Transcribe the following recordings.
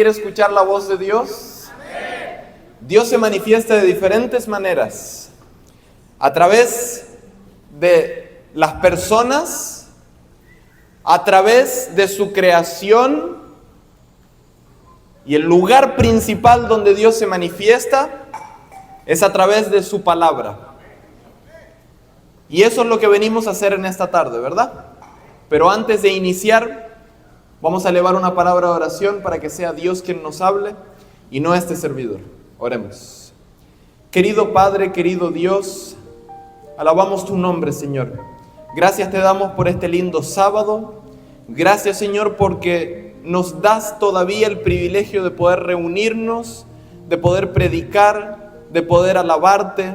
¿Quiere escuchar la voz de Dios? Dios se manifiesta de diferentes maneras. A través de las personas, a través de su creación, y el lugar principal donde Dios se manifiesta es a través de su palabra. Y eso es lo que venimos a hacer en esta tarde, ¿verdad? Pero antes de iniciar, vamos a elevar una palabra de oración para que sea Dios quien nos hable y no este servidor. Oremos. Querido Padre, querido Dios, alabamos tu nombre, Señor. Gracias te damos por este lindo sábado. Gracias, Señor, porque nos das todavía el privilegio de poder reunirnos, de poder predicar, de poder alabarte.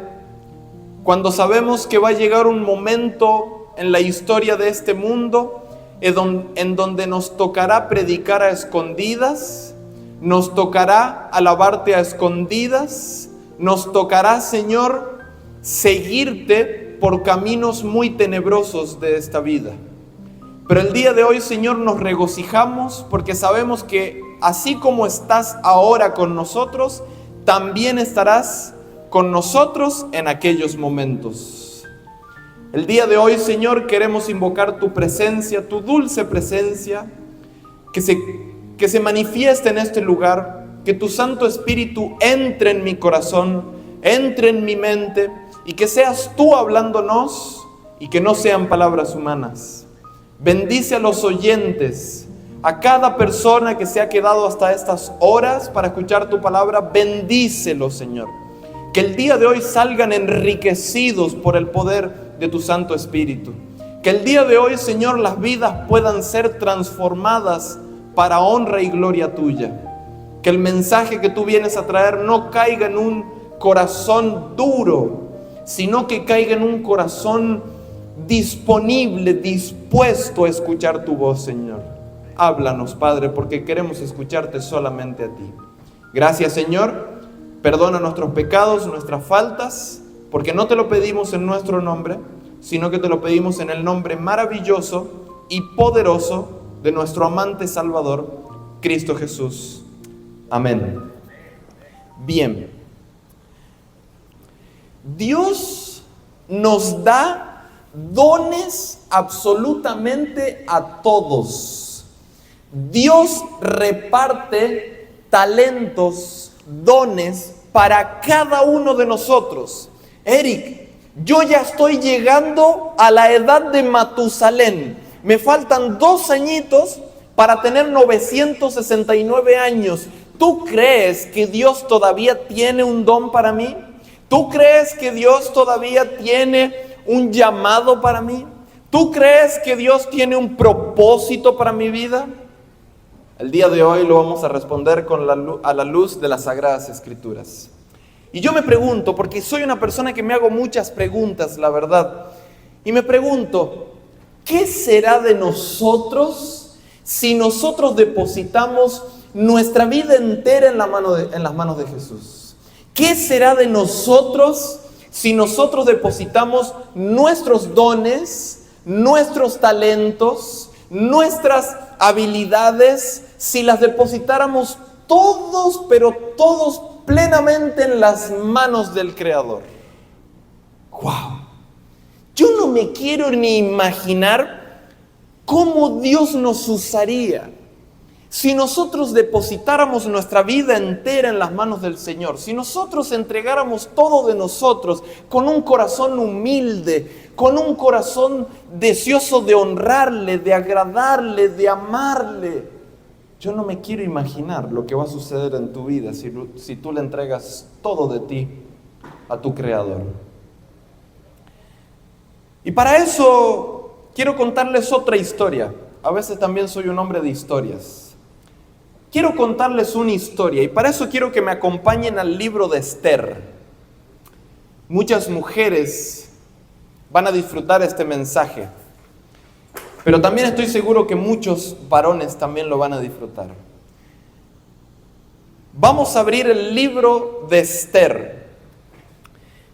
Cuando sabemos que va a llegar un momento en la historia de este mundo en donde nos tocará predicar a escondidas, nos tocará alabarte a escondidas, nos tocará, Señor, seguirte por caminos muy tenebrosos de esta vida. Pero el día de hoy, Señor, nos regocijamos porque sabemos que así como estás ahora con nosotros, también estarás con nosotros en aquellos momentos. El día de hoy, Señor, queremos invocar tu presencia, tu dulce presencia, que se manifieste en este lugar, que tu Santo Espíritu entre en mi corazón, entre en mi mente, y que seas tú hablándonos y que no sean palabras humanas. Bendice a los oyentes, a cada persona que se ha quedado hasta estas horas para escuchar tu palabra, bendícelo, Señor. Que el día de hoy salgan enriquecidos por el poder de tu Santo Espíritu. Que el día de hoy, Señor, las vidas puedan ser transformadas para honra y gloria tuya. Que el mensaje que tú vienes a traer no caiga en un corazón duro, sino que caiga en un corazón disponible, dispuesto a escuchar tu voz, Señor. Háblanos, Padre, porque queremos escucharte solamente a ti. Gracias, Señor. Perdona nuestros pecados, nuestras faltas, porque no te lo pedimos en nuestro nombre, sino que te lo pedimos en el nombre maravilloso y poderoso de nuestro amante Salvador, Cristo Jesús. Amén. Bien. Dios nos da dones absolutamente a todos. Dios reparte talentos, dones para cada uno de nosotros. Eric, yo ya estoy llegando a la edad de Matusalén. Me faltan 2 añitos para tener 969 años. ¿Tú crees que Dios todavía tiene un don para mí? ¿Tú crees que Dios todavía tiene un llamado para mí? ¿Tú crees que Dios tiene un propósito para mi vida? El día de hoy lo vamos a responder a la luz de las Sagradas Escrituras. Y yo me pregunto, porque soy una persona que me hago muchas preguntas, la verdad. Y me pregunto, ¿qué será de nosotros si nosotros depositamos nuestra vida entera en las manos de Jesús? ¿Qué será de nosotros si nosotros depositamos nuestros dones, nuestros talentos, nuestras habilidades, si las depositáramos todos, pero todos plenamente en las manos del Creador? ¡Wow! Yo no me quiero ni imaginar cómo Dios nos usaría si nosotros depositáramos nuestra vida entera en las manos del Señor, si nosotros entregáramos todo de nosotros con un corazón humilde, con un corazón deseoso de honrarle, de agradarle, de amarle. Yo no me quiero imaginar lo que va a suceder en tu vida si tú le entregas todo de ti a tu Creador. Y para eso quiero contarles otra historia. A veces también soy un hombre de historias. Quiero contarles una historia y para eso quiero que me acompañen al libro de Esther. Muchas mujeres van a disfrutar este mensaje, pero también estoy seguro que muchos varones también lo van a disfrutar. Vamos a abrir el libro de Esther.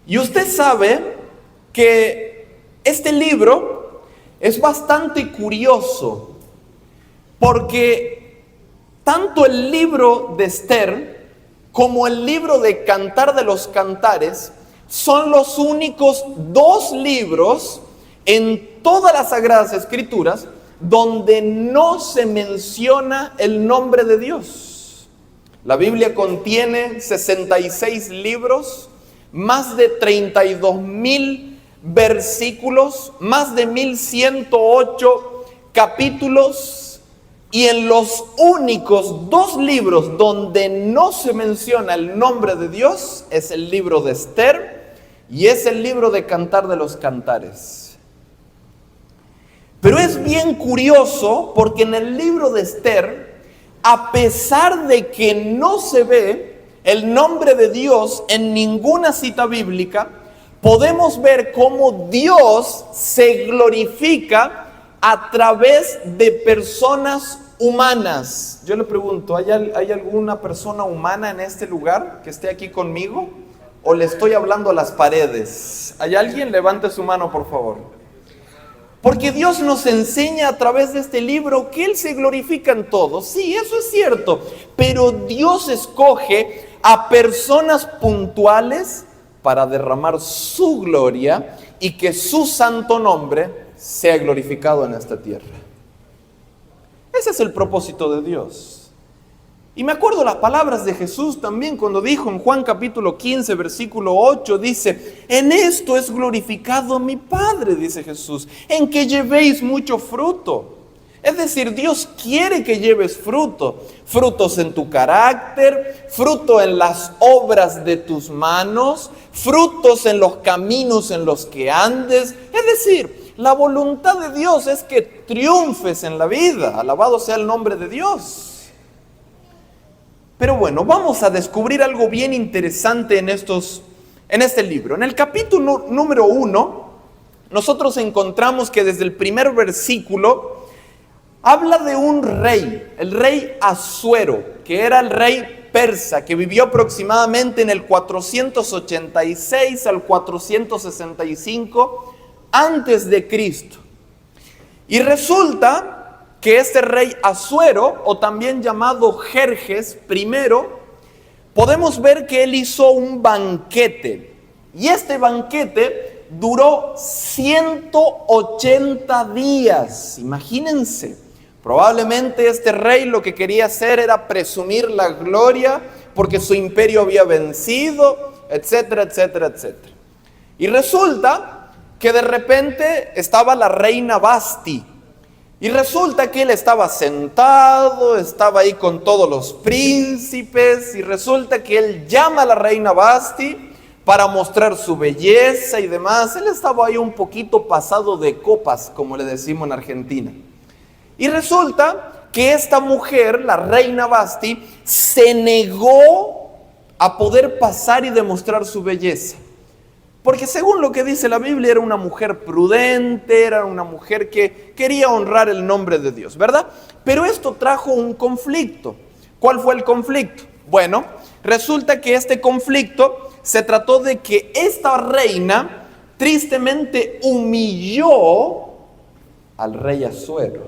Y usted sabe que este libro es bastante curioso, porque tanto el libro de Esther como el libro de Cantar de los Cantares son los únicos dos libros en todas las Sagradas Escrituras donde no se menciona el nombre de Dios. La Biblia contiene 66 libros, más de 32,000 versículos, más de 1,108 capítulos, y en los únicos dos libros donde no se menciona el nombre de Dios es el libro de Esther y es el libro de Cantar de los Cantares. Pero es bien curioso porque en el libro de Esther, a pesar de que no se ve el nombre de Dios en ninguna cita bíblica, podemos ver cómo Dios se glorifica a través de personas humanas. Yo le pregunto, ¿hay alguna persona humana en este lugar que esté aquí conmigo? ¿O le estoy hablando a las paredes? ¿Hay alguien? Levante su mano, por favor. Porque Dios nos enseña a través de este libro que Él se glorifica en todo. Sí, eso es cierto. Pero Dios escoge a personas puntuales para derramar su gloria y que su santo nombre sea glorificado en esta tierra. Ese es el propósito de Dios. Y me acuerdo las palabras de Jesús también cuando dijo en Juan capítulo 15, versículo 8, dice: en esto es glorificado mi Padre, dice Jesús, en que llevéis mucho fruto. Es decir, Dios quiere que lleves fruto, frutos en tu carácter, fruto en las obras de tus manos, frutos en los caminos en los que andes. Es decir, la voluntad de Dios es que triunfes en la vida. Alabado sea el nombre de Dios. Pero bueno, vamos a descubrir algo bien interesante en este libro. En el capítulo número 1, nosotros encontramos que desde el primer versículo habla de un rey, el rey Asuero, que era el rey persa, que vivió aproximadamente en el 486 al 465 antes de Cristo. Y resulta que este rey Asuero, o también llamado Jerjes I, podemos ver que él hizo un banquete. Y este banquete duró 180 días. Imagínense, probablemente este rey lo que quería hacer era presumir la gloria porque su imperio había vencido, etcétera, etcétera, etcétera. Y resulta que de repente estaba la reina Vasti. Y resulta que él estaba sentado, estaba ahí con todos los príncipes, y resulta que él llama a la reina Vasti para mostrar su belleza y demás. Él estaba ahí un poquito pasado de copas, como le decimos en Argentina. Y resulta que esta mujer, la reina Vasti, se negó a poder pasar y demostrar su belleza. Porque según lo que dice la Biblia, era una mujer prudente, era una mujer que quería honrar el nombre de Dios, ¿verdad? Pero esto trajo un conflicto. ¿Cuál fue el conflicto? Bueno, resulta que este conflicto se trató de que esta reina tristemente humilló al rey Asuero.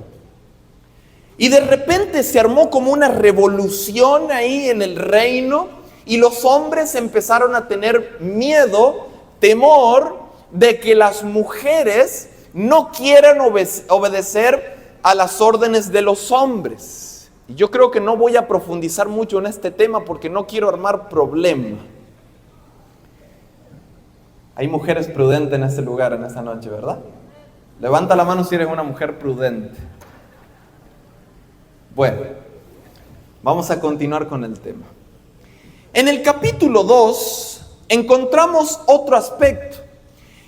Y de repente se armó como una revolución ahí en el reino, y los hombres empezaron a tener miedo, temor de que las mujeres no quieran obedecer a las órdenes de los hombres. Y yo creo que no voy a profundizar mucho en este tema porque no quiero armar problema. Hay mujeres prudentes en este lugar en esta noche, ¿verdad? Levanta la mano si eres una mujer prudente. Bueno, vamos a continuar con el tema. En el capítulo 2 encontramos otro aspecto.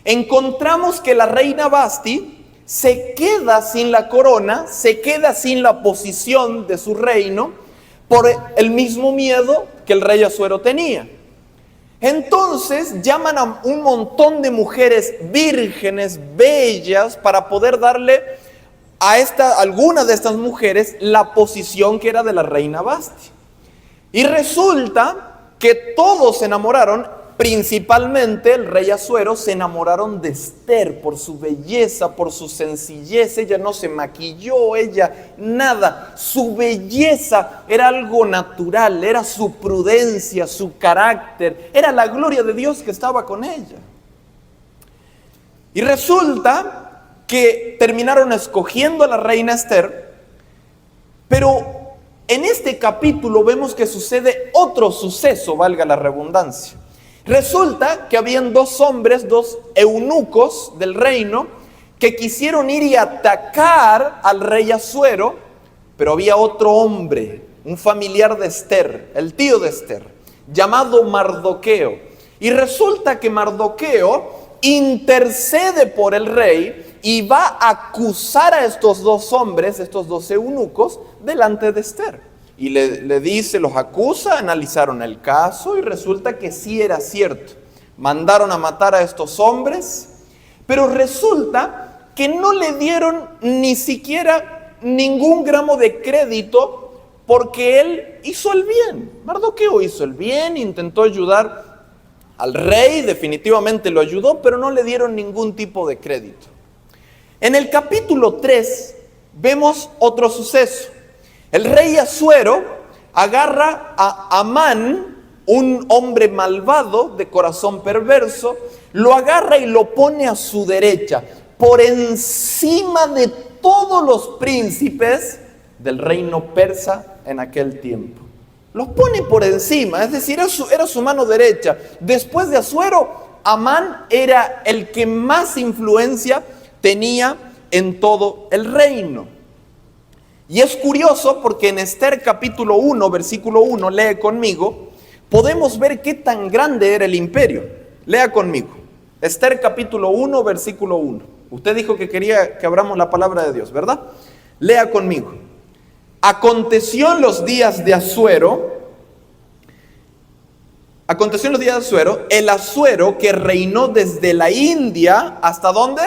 Encontramos que la reina Vasti se queda sin la corona, se queda sin la posición de su reino por el mismo miedo que el rey Asuero tenía. Entonces llaman a un montón de mujeres vírgenes, bellas, para poder darle a alguna de estas mujeres la posición que era de la reina Vasti. Y resulta que todos se enamoraron, principalmente el rey Asuero, se enamoraron de Esther por su belleza, por su sencillez. Ella no se maquilló, ella nada. Su belleza era algo natural, era su prudencia, su carácter, era la gloria de Dios que estaba con ella. Y resulta que terminaron escogiendo a la reina Esther, pero en este capítulo vemos que sucede otro suceso, valga la redundancia. Resulta que habían dos hombres, dos eunucos del reino, que quisieron ir y atacar al rey Asuero, pero había otro hombre, un familiar de Esther, el tío de Esther, llamado Mardoqueo. Y resulta que Mardoqueo intercede por el rey y va a acusar a estos dos hombres, estos dos eunucos, delante de Esther. Y le dice, los acusa, analizaron el caso y resulta que sí era cierto. Mandaron a matar a estos hombres, pero resulta que no le dieron ni siquiera ningún gramo de crédito porque él hizo el bien. Mardoqueo hizo el bien, intentó ayudar al rey, definitivamente lo ayudó, pero no le dieron ningún tipo de crédito. En el capítulo 3 vemos otro suceso. El rey Asuero agarra a Amán, un hombre malvado de corazón perverso, lo agarra y lo pone a su derecha, por encima de todos los príncipes del reino persa en aquel tiempo. Los pone por encima, es decir, era su mano derecha. Después de Asuero, Amán era el que más influencia tenía en todo el reino. Y es curioso porque en Esther capítulo 1, versículo 1, lee conmigo, podemos ver qué tan grande era el imperio. Lea conmigo. Esther capítulo 1, versículo 1. Usted dijo que quería que abramos la palabra de Dios, ¿verdad? Lea conmigo. Aconteció en los días de Asuero, el Asuero que reinó desde la India, ¿hasta dónde?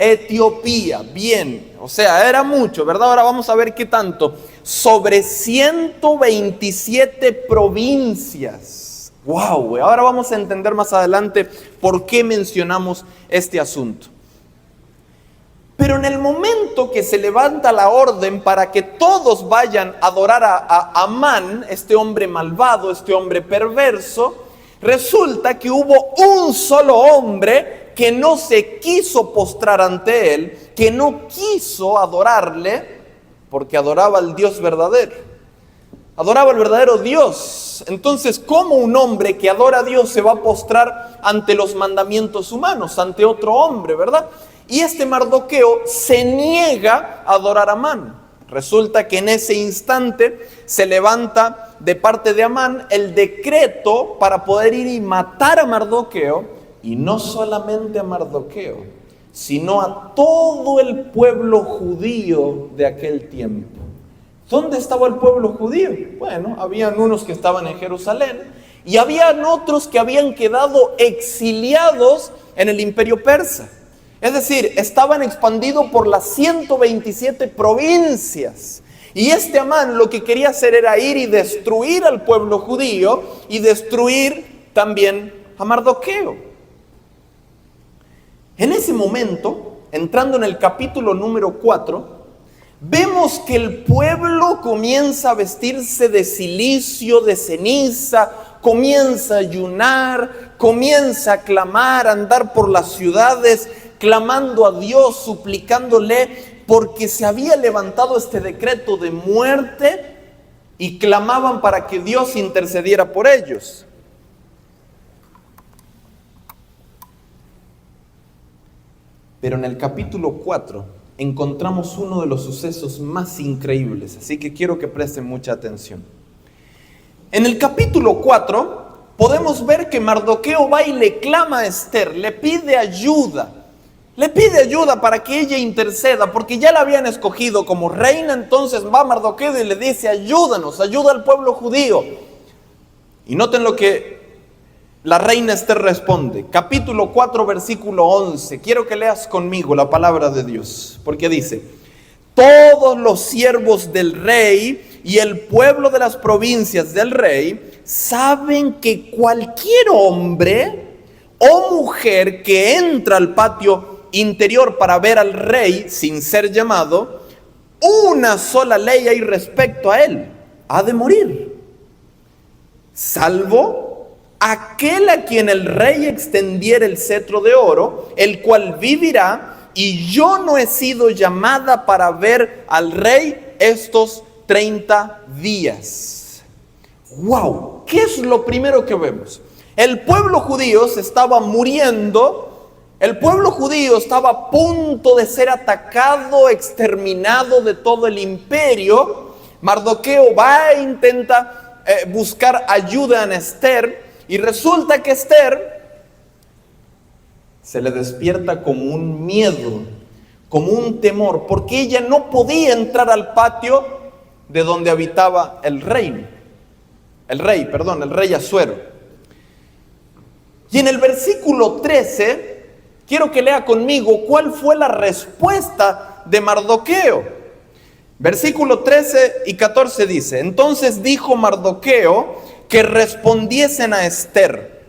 Etiopía. Bien, o sea, era mucho, ¿verdad? Ahora vamos a ver qué tanto. Sobre 127 provincias. Wow, ahora vamos a entender más adelante por qué mencionamos este asunto. Pero en el momento que se levanta la orden para que todos vayan a adorar a Amán, este hombre malvado, este hombre perverso, resulta que hubo un solo hombre que no se quiso postrar ante él, que no quiso adorarle, porque adoraba al Dios verdadero. Adoraba al verdadero Dios. Entonces, ¿cómo un hombre que adora a Dios se va a postrar ante los mandamientos humanos, ante otro hombre, verdad? Y este Mardoqueo se niega a adorar a Amán. Resulta que en ese instante se levanta de parte de Amán el decreto para poder ir y matar a Mardoqueo, y no solamente a Mardoqueo, sino a todo el pueblo judío de aquel tiempo. ¿Dónde estaba el pueblo judío? Bueno, habían unos que estaban en Jerusalén y habían otros que habían quedado exiliados en el imperio persa. Es decir, estaban expandidos por las 127 provincias. Y este Amán lo que quería hacer era ir y destruir al pueblo judío y destruir también a Mardoqueo. En ese momento, entrando en el capítulo número 4, vemos que el pueblo comienza a vestirse de cilicio, de ceniza, comienza a ayunar, comienza a clamar, a andar por las ciudades, clamando a Dios, suplicándole, porque se había levantado este decreto de muerte y clamaban para que Dios intercediera por ellos. Pero en el capítulo 4 encontramos uno de los sucesos más increíbles, así que quiero que presten mucha atención. En el capítulo 4 podemos ver que Mardoqueo va y le clama a Esther, le pide ayuda para que ella interceda, porque ya la habían escogido como reina. Entonces va Mardoqueo y le dice, ayúdanos, ayuda al pueblo judío. Y noten lo que la reina Esther responde, capítulo 4, versículo 11. Quiero que leas conmigo la palabra de Dios, porque dice: todos los siervos del rey y el pueblo de las provincias del rey saben que cualquier hombre o mujer que entra al patio interior para ver al rey sin ser llamado, una sola ley hay respecto a él: ha de morir, salvo aquel a quien el rey extendiera el cetro de oro, el cual vivirá, y yo no he sido llamada para ver al rey estos 30 días. ¡Wow! ¿Qué es lo primero que vemos? El pueblo judío se estaba muriendo, el pueblo judío estaba a punto de ser atacado, exterminado de todo el imperio. Mardoqueo va e intenta buscar ayuda en Esther, y resulta que Esther se le despierta como un miedo, como un temor, porque ella no podía entrar al patio de donde habitaba el rey Asuero. Y en el versículo 13, quiero que lea conmigo cuál fue la respuesta de Mardoqueo. Versículo 13 y 14 dice: entonces dijo Mardoqueo que respondiesen a Esther: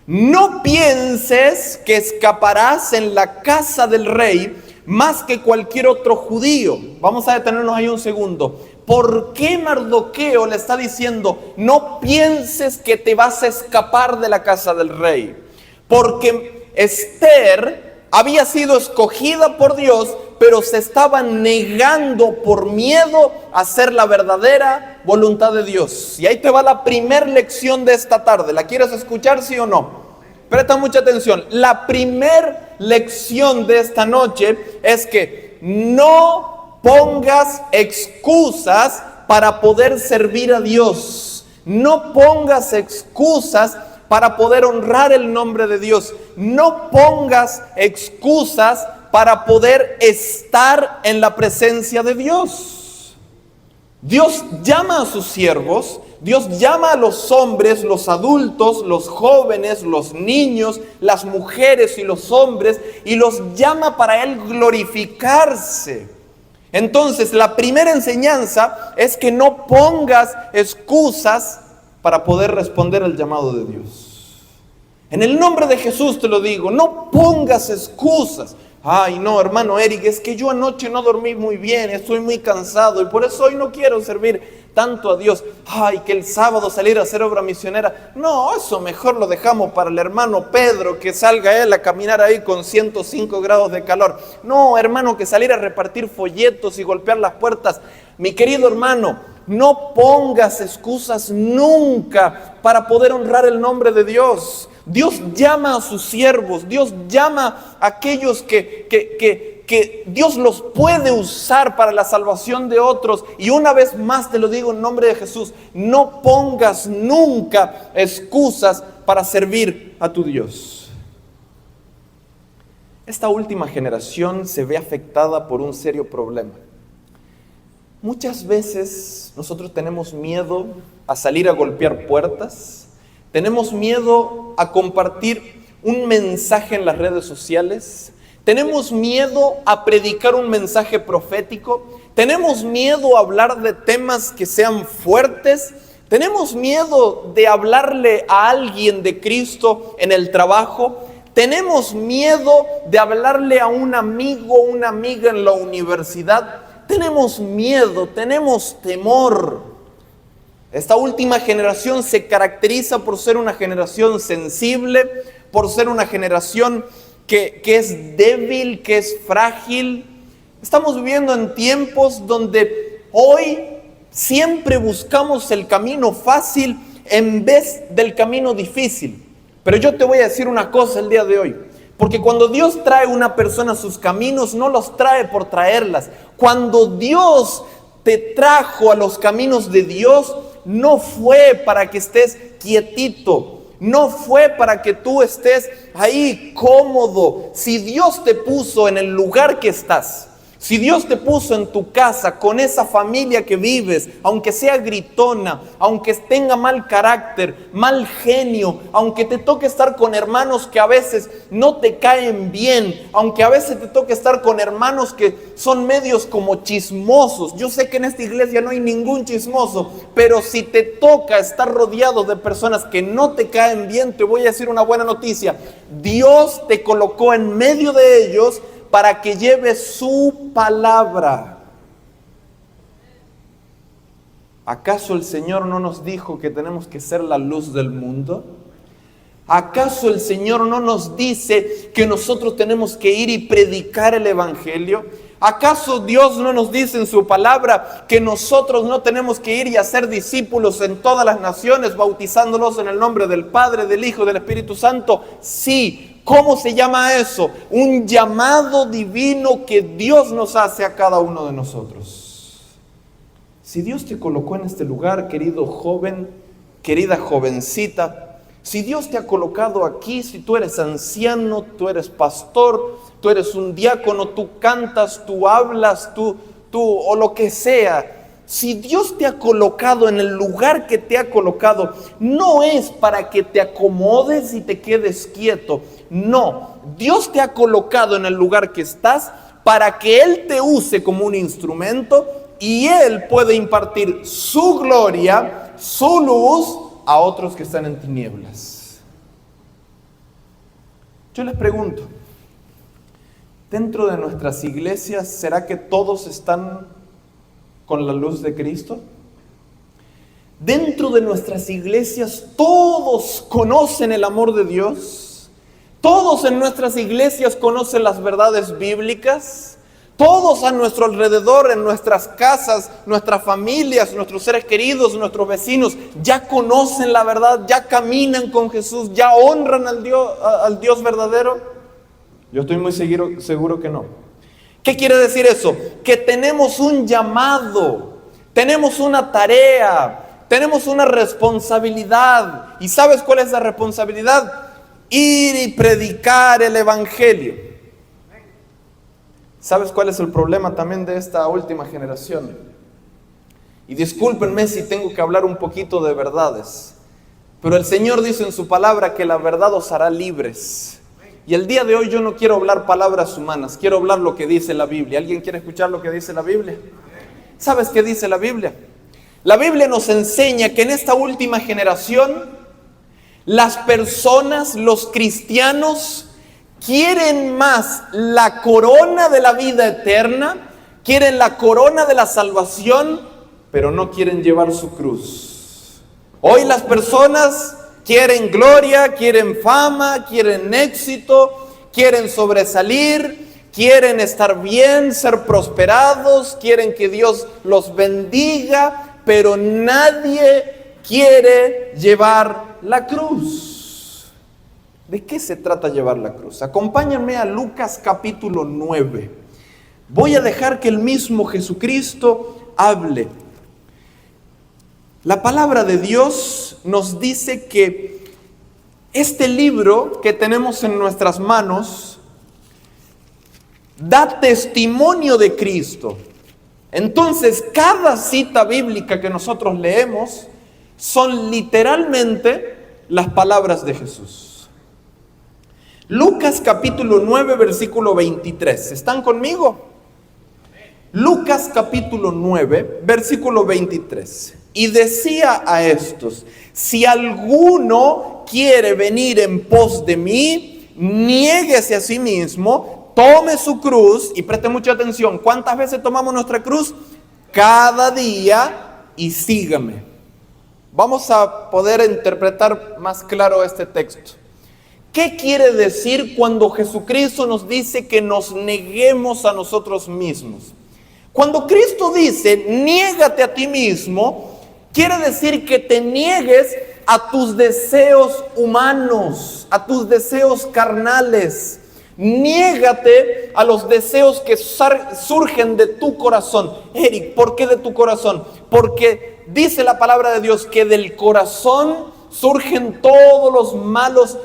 no pienses que escaparás en la casa del rey más que cualquier otro judío. Vamos a detenernos ahí un segundo. ¿Por qué Mardoqueo le está diciendo no pienses que te vas a escapar de la casa del rey? Porque Esther había sido escogida por Dios, pero se estaba negando por miedo a hacer la verdadera voluntad de Dios. Y ahí te va la primera lección de esta tarde. ¿La quieres escuchar, sí o no? Presta mucha atención. La primera lección de esta noche es que no pongas excusas para poder servir a Dios. No pongas excusas para poder honrar el nombre de Dios. No pongas excusas para poder estar en la presencia de Dios. Dios llama a sus siervos, Dios llama a los hombres, los adultos, los jóvenes, los niños, las mujeres y los hombres, y los llama para Él glorificarse. Entonces, la primera enseñanza es que no pongas excusas para poder responder al llamado de Dios. En el nombre de Jesús te lo digo, no pongas excusas. Ay, no, hermano Eric, es que yo anoche no dormí muy bien, estoy muy cansado y por eso hoy no quiero servir tanto a Dios. Ay, que el sábado salir a hacer obra misionera. No, eso mejor lo dejamos para el hermano Pedro, que salga él a caminar ahí con 105 grados de calor. No, hermano, que salir a repartir folletos y golpear las puertas. Mi querido hermano, no pongas excusas nunca para poder honrar el nombre de Dios. Dios llama a sus siervos, Dios llama a aquellos que Dios los puede usar para la salvación de otros. Y una vez más te lo digo en nombre de Jesús, no pongas nunca excusas para servir a tu Dios. Esta última generación se ve afectada por un serio problema. Muchas veces nosotros tenemos miedo a salir a golpear puertas, tenemos miedo a compartir un mensaje en las redes sociales, tenemos miedo a predicar un mensaje profético, tenemos miedo a hablar de temas que sean fuertes, tenemos miedo de hablarle a alguien de Cristo en el trabajo, tenemos miedo de hablarle a un amigo o una amiga en la universidad. Tenemos miedo, tenemos temor. Esta última generación se caracteriza por ser una generación sensible, por ser una generación que es débil, que es frágil. Estamos viviendo en tiempos donde hoy siempre buscamos el camino fácil en vez del camino difícil. Pero yo te voy a decir una cosa el día de hoy. Porque cuando Dios trae a una persona a sus caminos, no los trae por traerlas. Cuando Dios te trajo a los caminos de Dios, no fue para que estés quietito, no fue para que tú estés ahí cómodo. Si Dios te puso en el lugar que estás, Si Dios te puso en tu casa con esa familia que vives, aunque sea gritona, aunque tenga mal carácter, mal genio, aunque te toque estar con hermanos que a veces no te caen bien, aunque a veces te toque estar con hermanos que son medios como chismosos. Yo sé que en esta iglesia no hay ningún chismoso, pero si te toca estar rodeado de personas que no te caen bien, te voy a decir una buena noticia. Dios te colocó en medio de ellos para que lleves su palabra. ¿Acaso el Señor no nos dijo que tenemos que ser la luz del mundo? ¿Acaso el Señor no nos dice que nosotros tenemos que ir y predicar el Evangelio? ¿Acaso Dios no nos dice en su palabra que nosotros no tenemos que ir y hacer discípulos en todas las naciones, bautizándolos en el nombre del Padre, del Hijo y del Espíritu Santo? Sí. ¿Cómo se llama eso? Un llamado divino que Dios nos hace a cada uno de nosotros. Si Dios te colocó en este lugar, querido joven, querida jovencita, si Dios te ha colocado aquí, si tú eres anciano, tú eres pastor, tú eres un diácono, tú cantas, tú hablas, tú o lo que sea. Si Dios te ha colocado en el lugar que te ha colocado, no es para que te acomodes y te quedes quieto. No, Dios te ha colocado en el lugar que estás para que Él te use como un instrumento y Él puede impartir su gloria, su luz a otros que están en tinieblas. Yo les pregunto, dentro de nuestras iglesias, ¿será que todos están con la luz de Cristo? Dentro de nuestras iglesias todos conocen el amor de Dios. Todos en nuestras iglesias conocen las verdades bíblicas. Todos a nuestro alrededor, en nuestras casas, nuestras familias, nuestros seres queridos, nuestros vecinos, ya conocen la verdad, ya caminan con Jesús, ya honran al Dios verdadero. Yo estoy muy seguro que no. ¿Qué quiere decir eso? Que tenemos un llamado, tenemos una tarea, tenemos una responsabilidad. ¿Y sabes cuál es la responsabilidad? Ir y predicar el Evangelio. ¿Sabes cuál es el problema también de esta última generación? Y discúlpenme si tengo que hablar un poquito de verdades, pero el Señor dice en su palabra que la verdad os hará libres. Y el día de hoy yo no quiero hablar palabras humanas, quiero hablar lo que dice la Biblia. ¿Alguien quiere escuchar lo que dice la Biblia? ¿Sabes qué dice la Biblia? La Biblia nos enseña que en esta última generación las personas, los cristianos, quieren más la corona de la vida eterna, quieren la corona de la salvación, pero no quieren llevar su cruz. Hoy las personas quieren gloria, quieren fama, quieren éxito, quieren sobresalir, quieren estar bien, ser prosperados, quieren que Dios los bendiga, pero nadie quiere llevar la cruz. ¿De qué se trata llevar la cruz? Acompáñenme a Lucas capítulo 9. Voy a dejar que el mismo Jesucristo hable. La palabra de Dios nos dice que este libro que tenemos en nuestras manos da testimonio de Cristo. Entonces, cada cita bíblica que nosotros leemos son literalmente las palabras de Jesús. Lucas capítulo 9, versículo 23. ¿Están conmigo? Lucas capítulo 9, versículo 23. Y decía a estos: si alguno quiere venir en pos de mí, niéguese a sí mismo, tome su cruz, y preste mucha atención, ¿cuántas veces tomamos nuestra cruz? Cada día, y sígame. Vamos a poder interpretar más claro este texto. ¿Qué quiere decir cuando Jesucristo nos dice que nos neguemos a nosotros mismos? Cuando Cristo dice, niégate a ti mismo, quiere decir que te niegues a tus deseos humanos, a tus deseos carnales. Niégate a los deseos que surgen de tu corazón. Eric, ¿por qué de tu corazón? Porque dice la palabra de Dios que del corazón surgen todos los malos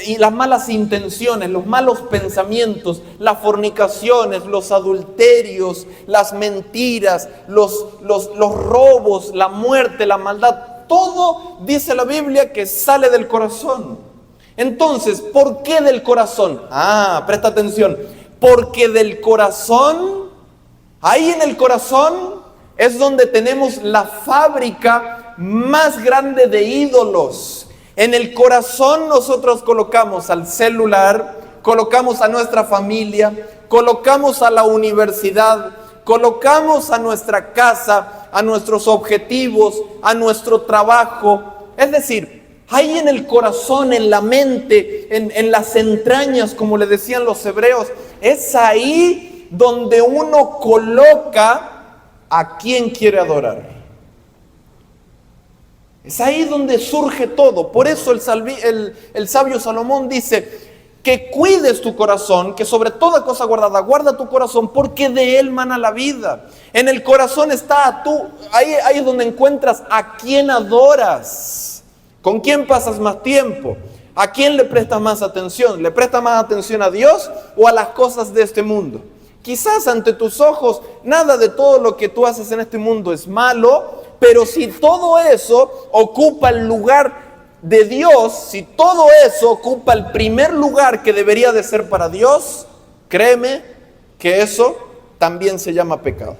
y las malas intenciones, los malos pensamientos, las fornicaciones, los adulterios, las mentiras, los robos, la muerte, la maldad, todo dice la Biblia que sale del corazón. Entonces, ¿por qué del corazón? Presta atención, porque del corazón, ahí en el corazón es donde tenemos la fábrica más grande de ídolos. En el corazón nosotros colocamos al celular, colocamos a nuestra familia, colocamos a la universidad, colocamos a nuestra casa, a nuestros objetivos, a nuestro trabajo. Es decir, ahí en el corazón, en la mente, en las entrañas, como le decían los hebreos, es ahí donde uno coloca a quien quiere adorar. Es ahí donde surge todo. Por eso el sabio Salomón dice que cuides tu corazón, que sobre toda cosa guardada, guarda tu corazón, porque de él mana la vida. En el corazón está ahí es donde encuentras a quién adoras, con quién pasas más tiempo, a quién le prestas más atención. ¿Le prestas más atención a Dios o a las cosas de este mundo? Quizás ante tus ojos nada de todo lo que tú haces en este mundo es malo, pero si todo eso ocupa el lugar de Dios, si todo eso ocupa el primer lugar que debería de ser para Dios, créeme que eso también se llama pecado.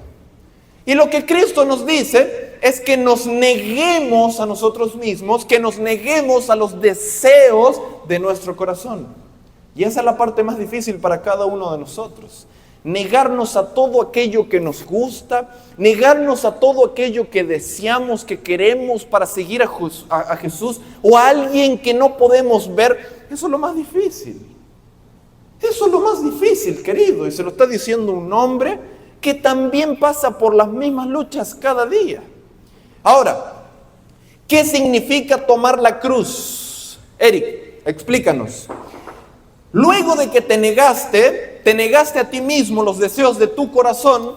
Y lo que Cristo nos dice es que nos neguemos a nosotros mismos, que nos neguemos a los deseos de nuestro corazón. Y esa es la parte más difícil para cada uno de nosotros. Negarnos a todo aquello que nos gusta, negarnos a todo aquello que deseamos, que queremos para seguir a Jesús o a alguien que no podemos ver. Eso es lo más difícil. Eso es lo más difícil, querido. Y se lo está diciendo un hombre que también pasa por las mismas luchas cada día. Ahora, ¿qué significa tomar la cruz? Eric, explícanos. Luego de que te negaste a ti mismo los deseos de tu corazón,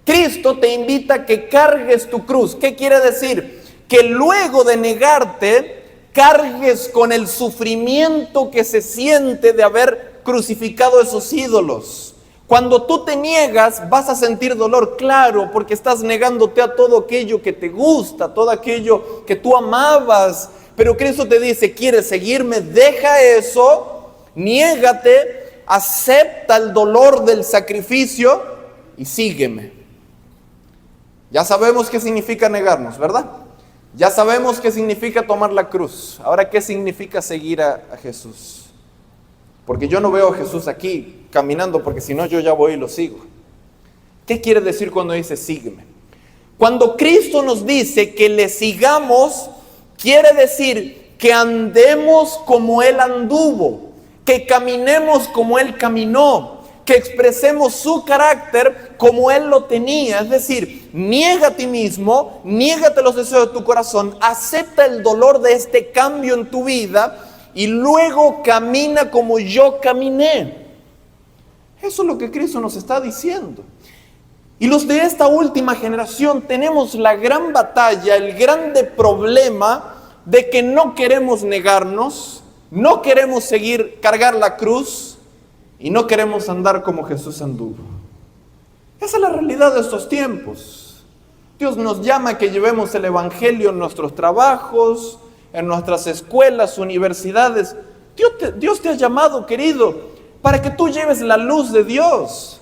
Cristo te invita a que cargues tu cruz. ¿Qué quiere decir? Que luego de negarte, cargues con el sufrimiento que se siente de haber crucificado esos ídolos. Cuando tú te niegas, vas a sentir dolor, claro, porque estás negándote a todo aquello que te gusta, todo aquello que tú amabas. Pero Cristo te dice, ¿quieres seguirme? Deja eso. Niégate, acepta el dolor del sacrificio y sígueme. Ya sabemos qué significa negarnos, ¿verdad? Ya sabemos qué significa tomar la cruz. Ahora, ¿qué significa seguir a Jesús? Porque yo no veo a Jesús aquí caminando, porque si no yo ya voy y lo sigo. ¿Qué quiere decir cuando dice sígueme? Cuando Cristo nos dice que le sigamos, quiere decir que andemos como Él anduvo, que caminemos como Él caminó, que expresemos su carácter como Él lo tenía. Es decir, niega a ti mismo, niégate los deseos de tu corazón, acepta el dolor de este cambio en tu vida y luego camina como yo caminé. Eso es lo que Cristo nos está diciendo. Y los de esta última generación tenemos la gran batalla, el grande problema de que no queremos negarnos, no queremos cargar la cruz y no queremos andar como Jesús anduvo. Esa es la realidad de estos tiempos. Dios nos llama a que llevemos el evangelio en nuestros trabajos, en nuestras escuelas, universidades. Dios te ha llamado, querido, para que tú lleves la luz de Dios,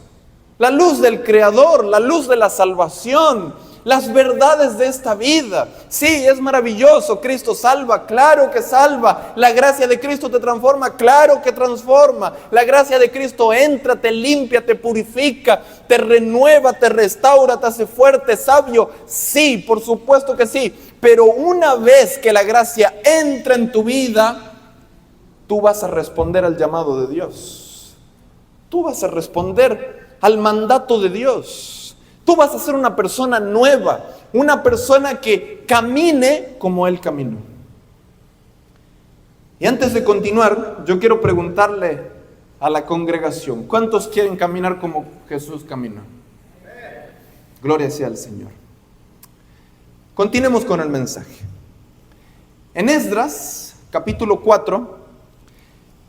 la luz del Creador, la luz de la salvación, las verdades de esta vida. Sí, es maravilloso, Cristo salva, claro que salva. La gracia de Cristo te transforma, claro que transforma. La gracia de Cristo entra, te limpia, te purifica, te renueva, te restaura, te hace fuerte, sabio. Sí, por supuesto que sí. Pero una vez que la gracia entra en tu vida, tú vas a responder al llamado de Dios. Tú vas a responder al mandato de Dios. Tú vas a ser una persona nueva, una persona que camine como Él caminó. Y antes de continuar, yo quiero preguntarle a la congregación, ¿cuántos quieren caminar como Jesús caminó? Gloria sea al Señor. Continuemos con el mensaje. En Esdras, capítulo 4,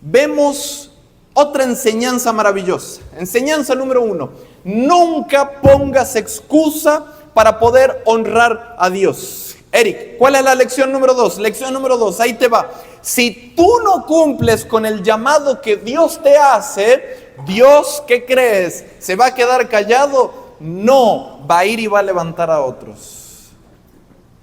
vemos otra enseñanza maravillosa. Enseñanza número 1. Nunca pongas excusa para poder honrar a Dios. Eric, ¿cuál es la lección número 2? Lección número 2, ahí te va. Si tú no cumples con el llamado que Dios te hace, Dios, ¿qué crees? ¿Se va a quedar callado? No, va a ir y va a levantar a otros.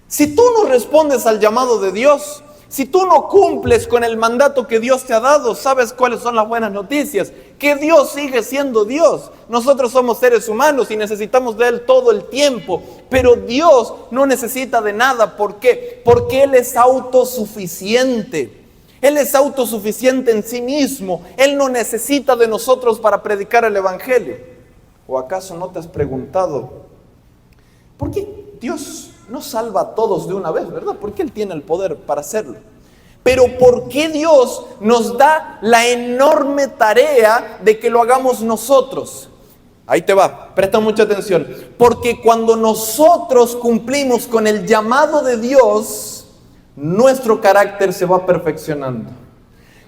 Si tú no respondes al llamado de Dios, si tú no cumples con el mandato que Dios te ha dado, ¿sabes cuáles son las buenas noticias? Que Dios sigue siendo Dios. Nosotros somos seres humanos y necesitamos de Él todo el tiempo. Pero Dios no necesita de nada. ¿Por qué? Porque Él es autosuficiente. Él es autosuficiente en sí mismo. Él no necesita de nosotros para predicar el Evangelio. ¿O acaso no te has preguntado por qué Dios no salva a todos de una vez, verdad? Porque Él tiene el poder para hacerlo. Pero ¿por qué Dios nos da la enorme tarea de que lo hagamos nosotros? Ahí te va, presta mucha atención. Porque cuando nosotros cumplimos con el llamado de Dios, nuestro carácter se va perfeccionando.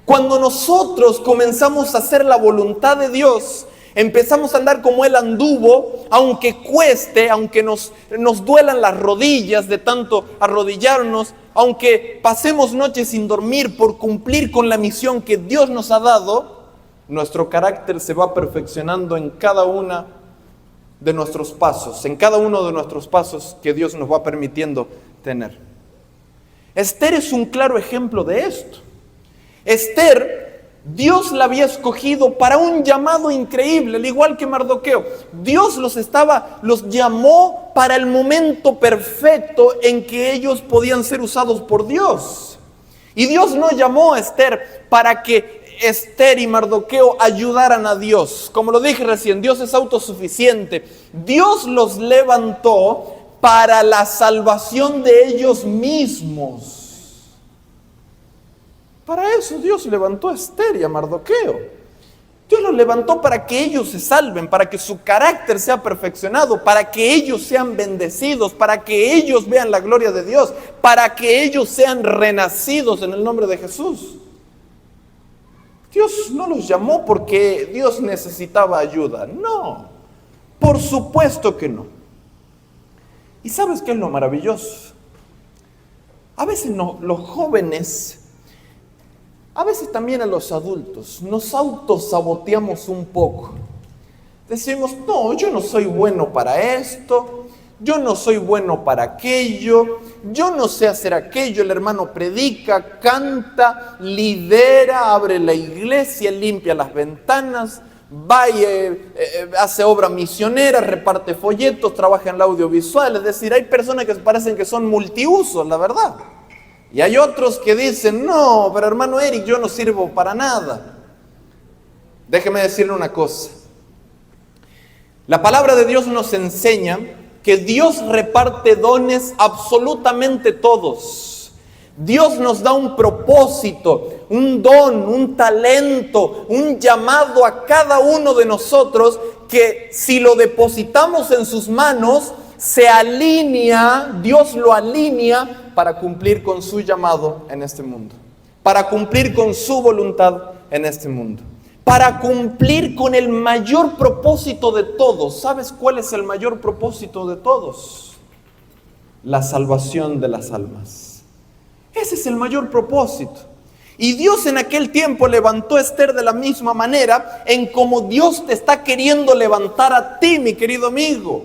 Cuando nosotros comenzamos a hacer la voluntad de Dios, empezamos a andar como Él anduvo, aunque cueste, aunque nos duelan las rodillas de tanto arrodillarnos, aunque pasemos noches sin dormir por cumplir con la misión que Dios nos ha dado, nuestro carácter se va perfeccionando en cada uno de nuestros pasos, en cada uno de nuestros pasos que Dios nos va permitiendo tener. Esther es un claro ejemplo de esto. Esther, Dios la había escogido para un llamado increíble, al igual que Mardoqueo. Dios los llamó para el momento perfecto en que ellos podían ser usados por Dios. Y Dios no llamó a Esther para que Esther y Mardoqueo ayudaran a Dios. Como lo dije recién, Dios es autosuficiente. Dios los levantó para la salvación de ellos mismos. Para eso Dios levantó a Esther y a Mardoqueo. Dios los levantó para que ellos se salven, para que su carácter sea perfeccionado, para que ellos sean bendecidos, para que ellos vean la gloria de Dios, para que ellos sean renacidos en el nombre de Jesús. Dios no los llamó porque Dios necesitaba ayuda. No, por supuesto que no. ¿Y sabes qué es lo maravilloso? A veces los jóvenes, a veces también a los adultos, nos autosaboteamos un poco. Decimos, no, yo no soy bueno para esto, yo no soy bueno para aquello, yo no sé hacer aquello. El hermano predica, canta, lidera, abre la iglesia, limpia las ventanas, va y hace obra misionera, reparte folletos, trabaja en la audiovisual. Es decir, hay personas que parecen que son multiusos, la verdad. Y hay otros que dicen, no, pero hermano Eric, yo no sirvo para nada. Déjeme decirle una cosa. La palabra de Dios nos enseña que Dios reparte dones absolutamente todos. Dios nos da un propósito, un don, un talento, un llamado a cada uno de nosotros que si lo depositamos en sus manos, se alinea, Dios lo alinea para cumplir con su llamado en este mundo, para cumplir con su voluntad en este mundo, para cumplir con el mayor propósito de todos. ¿Sabes cuál es el mayor propósito de todos? La salvación de las almas. Ese es el mayor propósito. Y Dios en aquel tiempo levantó a Esther de la misma manera en como Dios te está queriendo levantar a ti, mi querido amigo.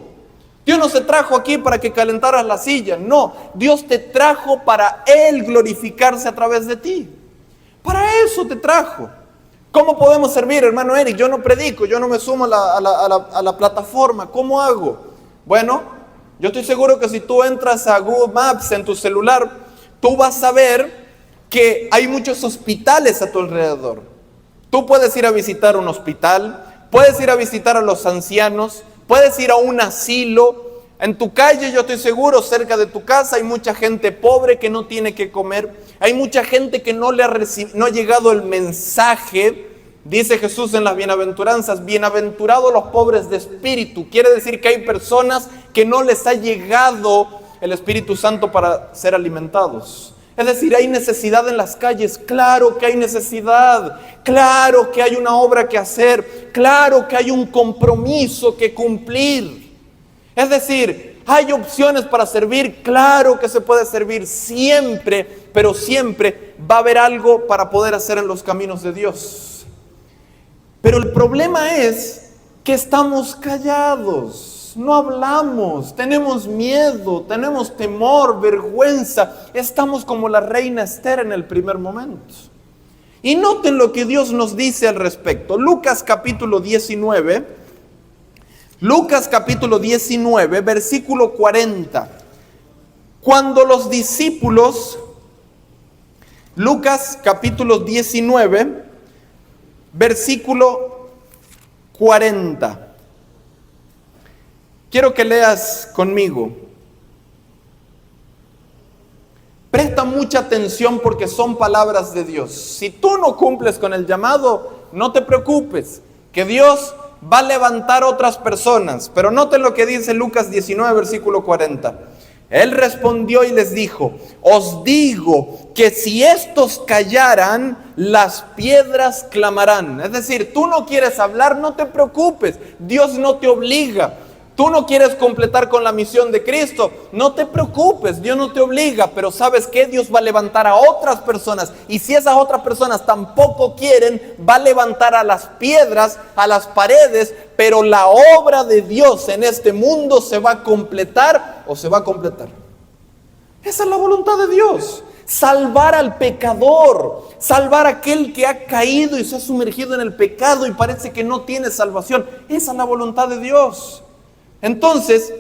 Dios no se trajo aquí para que calentaras la silla, no. Dios te trajo para Él glorificarse a través de ti. Para eso te trajo. ¿Cómo podemos servir, hermano Eric? Yo no predico, yo no me sumo a la plataforma. ¿Cómo hago? Bueno, yo estoy seguro que si tú entras a Google Maps en tu celular, tú vas a ver que hay muchos hospitales a tu alrededor. Tú puedes ir a visitar un hospital, puedes ir a visitar a los ancianos, puedes ir a un asilo. En tu calle, yo estoy seguro, cerca de tu casa, hay mucha gente pobre que no tiene que comer. Hay mucha gente que no ha llegado el mensaje. Dice Jesús en las bienaventuranzas, bienaventurados los pobres de espíritu. Quiere decir que hay personas que no les ha llegado el Espíritu Santo para ser alimentados. Es decir, hay necesidad en las calles, claro que hay necesidad, claro que hay una obra que hacer, claro que hay un compromiso que cumplir. Es decir, hay opciones para servir, claro que se puede servir siempre, pero siempre va a haber algo para poder hacer en los caminos de Dios. Pero el problema es que estamos callados. No hablamos, tenemos miedo, tenemos temor, vergüenza. Estamos como la reina Esther en el primer momento. Y noten lo que Dios nos dice al respecto. Lucas capítulo 19, versículo 40. Cuando los discípulos, Lucas capítulo 19, versículo 40. Quiero que leas conmigo. Presta mucha atención porque son palabras de Dios. Si tú no cumples con el llamado, no te preocupes, que Dios va a levantar otras personas. Pero noten lo que dice Lucas 19, versículo 40. Él respondió y les dijo: os digo que si estos callaran, las piedras clamarán. Es decir, tú no quieres hablar, no te preocupes, Dios no te obliga. Tú no quieres completar con la misión de Cristo, no te preocupes, Dios no te obliga, pero ¿sabes qué? Dios va a levantar a otras personas, y si esas otras personas tampoco quieren, va a levantar a las piedras, a las paredes, pero la obra de Dios en este mundo se va a completar o se va a completar. Esa es la voluntad de Dios. Salvar al pecador, salvar a aquel que ha caído y se ha sumergido en el pecado y parece que no tiene salvación. Esa es la voluntad de Dios. Entonces,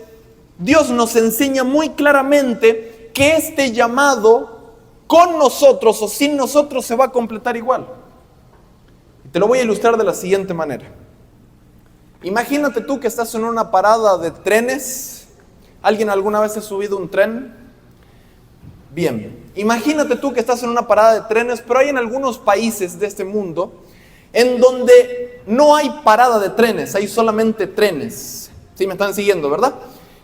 Dios nos enseña muy claramente que este llamado con nosotros o sin nosotros se va a completar igual. Y te lo voy a ilustrar de la siguiente manera. Imagínate tú que estás en una parada de trenes. ¿Alguien alguna vez ha subido un tren? Bien, imagínate tú que estás en una parada de trenes, pero hay en algunos países de este mundo en donde no hay parada de trenes, hay solamente trenes. ¿Sí me están siguiendo, verdad?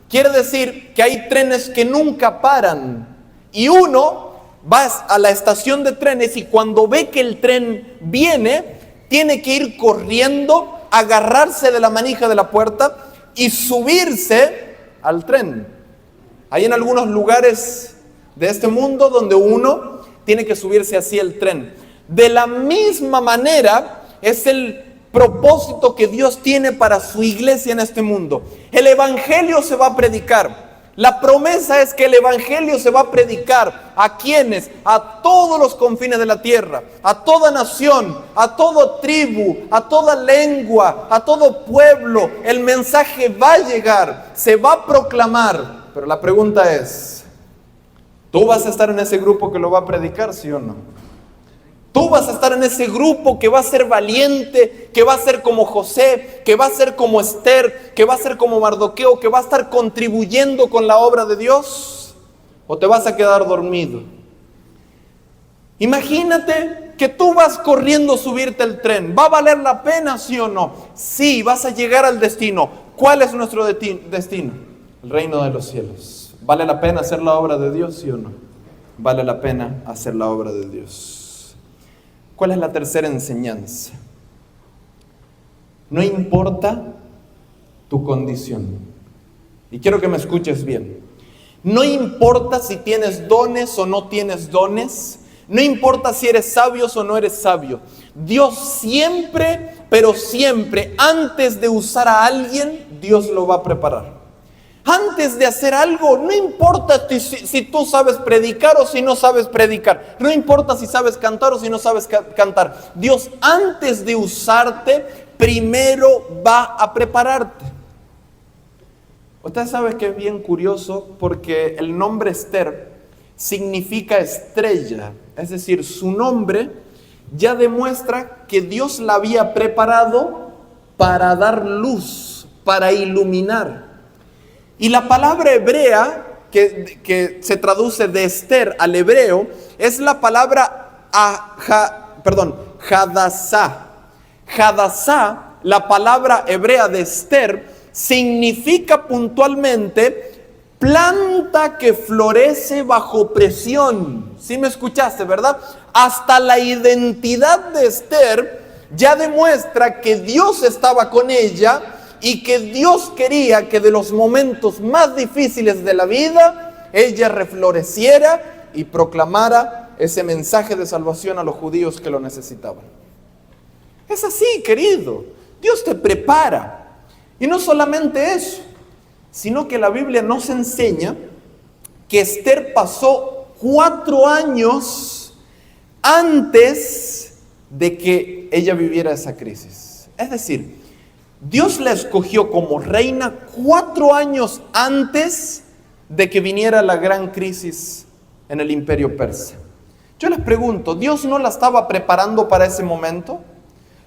Quiere decir que hay trenes que nunca paran. Y uno va a la estación de trenes y cuando ve que el tren viene, tiene que ir corriendo, agarrarse de la manija de la puerta y subirse al tren. Hay en algunos lugares de este mundo donde uno tiene que subirse así al tren. De la misma manera es el propósito que Dios tiene para su iglesia en este mundo. El evangelio se va a predicar. La promesa es que el evangelio se va a predicar. ¿A quiénes? A todos los confines de la tierra, a toda nación, a toda tribu, a toda lengua, a todo pueblo. El mensaje va a llegar, se va a proclamar. Pero la pregunta es, ¿tú vas a estar en ese grupo que lo va a predicar, sí o no? Tú vas a estar en ese grupo que va a ser valiente, que va a ser como José, que va a ser como Esther, que va a ser como Mardoqueo, que va a estar contribuyendo con la obra de Dios, ¿o te vas a quedar dormido? Imagínate que tú vas corriendo a subirte al tren. ¿Va a valer la pena, sí o no? Sí, vas a llegar al destino. ¿Cuál es nuestro destino? El reino de los cielos. ¿Vale la pena hacer la obra de Dios, sí o no? Vale la pena hacer la obra de Dios. ¿Cuál es la tercera enseñanza? No importa tu condición. Y quiero que me escuches bien. No importa si tienes dones o no tienes dones. No importa si eres sabio o no eres sabio. Dios siempre, pero siempre, antes de usar a alguien, Dios lo va a preparar. Antes de hacer algo, no importa si tú sabes predicar o si no sabes predicar. No importa si sabes cantar o si no sabes cantar. Dios, antes de usarte, primero va a prepararte. Usted sabe que es bien curioso porque el nombre Esther significa estrella. Es decir, su nombre ya demuestra que Dios la había preparado para dar luz, para iluminar. Y la palabra hebrea que se traduce de Esther al hebreo es la palabra Hadassah. Hadassah, la palabra hebrea de Esther, significa puntualmente planta que florece bajo presión. ¿Sí me escuchaste, verdad? Hasta la identidad de Esther ya demuestra que Dios estaba con ella y que Dios quería que de los momentos más difíciles de la vida, ella refloreciera y proclamara ese mensaje de salvación a los judíos que lo necesitaban. Es así, querido. Dios te prepara. Y no solamente eso, sino que la Biblia nos enseña que Esther pasó 4 años antes de que ella viviera esa crisis. Es decir, Dios la escogió como reina 4 años antes de que viniera la gran crisis en el imperio persa. Yo les pregunto, ¿Dios no la estaba preparando para ese momento?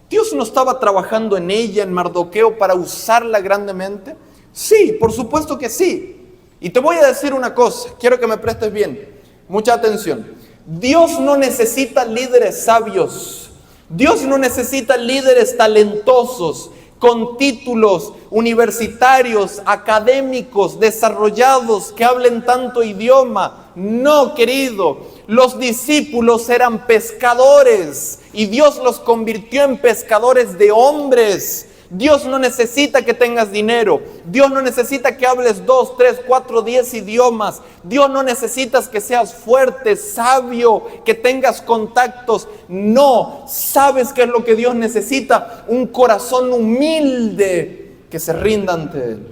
¿Dios no estaba trabajando en ella, en Mardoqueo, para usarla grandemente? Sí, por supuesto que sí. Y te voy a decir una cosa, quiero que me prestes bien, mucha atención. Dios no necesita líderes sabios. Dios no necesita líderes talentosos, con títulos universitarios, académicos, desarrollados, que hablen tanto idioma. No, querido, los discípulos eran pescadores y Dios los convirtió en pescadores de hombres. Dios no necesita que tengas dinero. Dios no necesita que hables 2, 3, 4, 10 idiomas. Dios no necesita que seas fuerte, sabio, que tengas contactos. No, ¿sabes qué es lo que Dios necesita? Un corazón humilde que se rinda ante Él.